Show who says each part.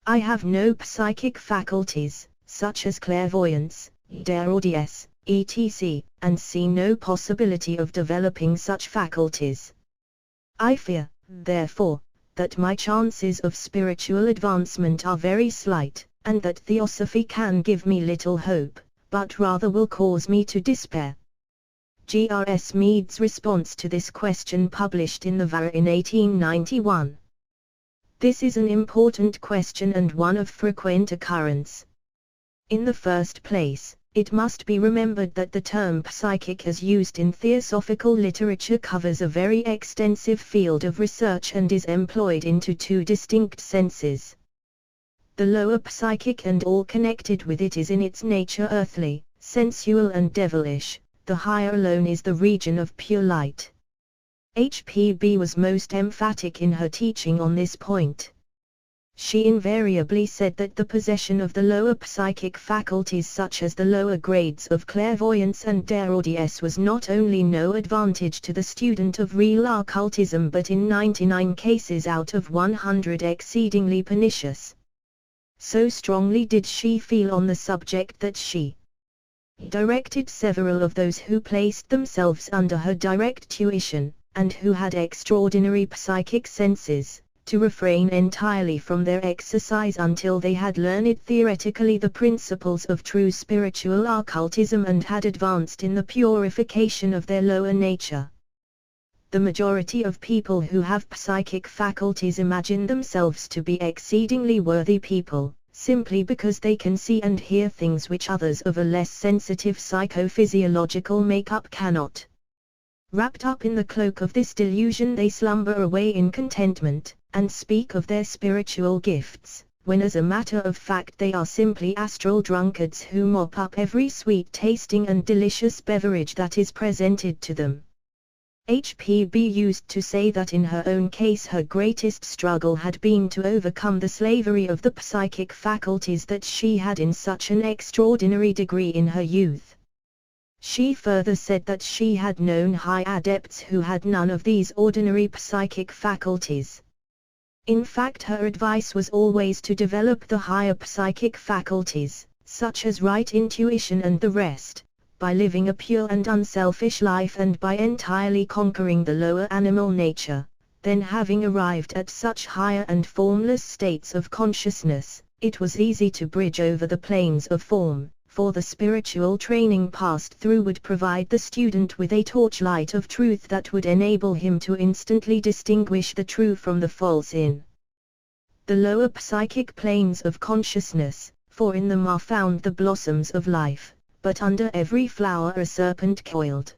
Speaker 1: I have no psychic faculties, such as clairvoyance, clairaudience, etc., and see no possibility of developing such faculties. I fear, therefore, that my chances of spiritual advancement are very slight, and that Theosophy can give me little hope, but rather will cause me to despair. R S Mead's response to this question published in the Vahan in 1891. This is an important question and one of frequent occurrence. In the first place, it must be remembered that the term psychic as used in theosophical literature covers a very extensive field of research and is employed into two distinct senses. The lower psychic and all connected with it is in its nature earthly, sensual and devilish, the higher alone is the region of pure light. HPB was most emphatic in her teaching on this point. She invariably said that the possession of the lower psychic faculties such as the lower grades of clairvoyance and clairaudience was not only no advantage to the student of real occultism but in 99 cases out of 100 exceedingly pernicious. So strongly did she feel on the subject that she directed several of those who placed themselves under her direct tuition, and who had extraordinary psychic senses, to refrain entirely from their exercise until they had learned theoretically the principles of true spiritual occultism and had advanced in the purification of their lower nature. The majority of people who have psychic faculties imagine themselves to be exceedingly worthy people, simply because they can see and hear things which others of a less sensitive psychophysiological makeup cannot. Wrapped up in the cloak of this delusion they slumber away in contentment, and speak of their spiritual gifts, when as a matter of fact they are simply astral drunkards who mop up every sweet-tasting and delicious beverage that is presented to them. HPB used to say that in her own case her greatest struggle had been to overcome the slavery of the psychic faculties that she had in such an extraordinary degree in her youth. She further said that she had known high adepts who had none of these ordinary psychic faculties. In fact, her advice was always to develop the higher psychic faculties, such as right intuition and the rest, by living a pure and unselfish life and by entirely conquering the lower animal nature. Then, having arrived at such higher and formless states of consciousness, it was easy to bridge over the planes of form, for the spiritual training passed through would provide the student with a torchlight of truth that would enable him to instantly distinguish the true from the false in the lower psychic planes of consciousness, for in them are found the blossoms of life, but under every flower a serpent coiled.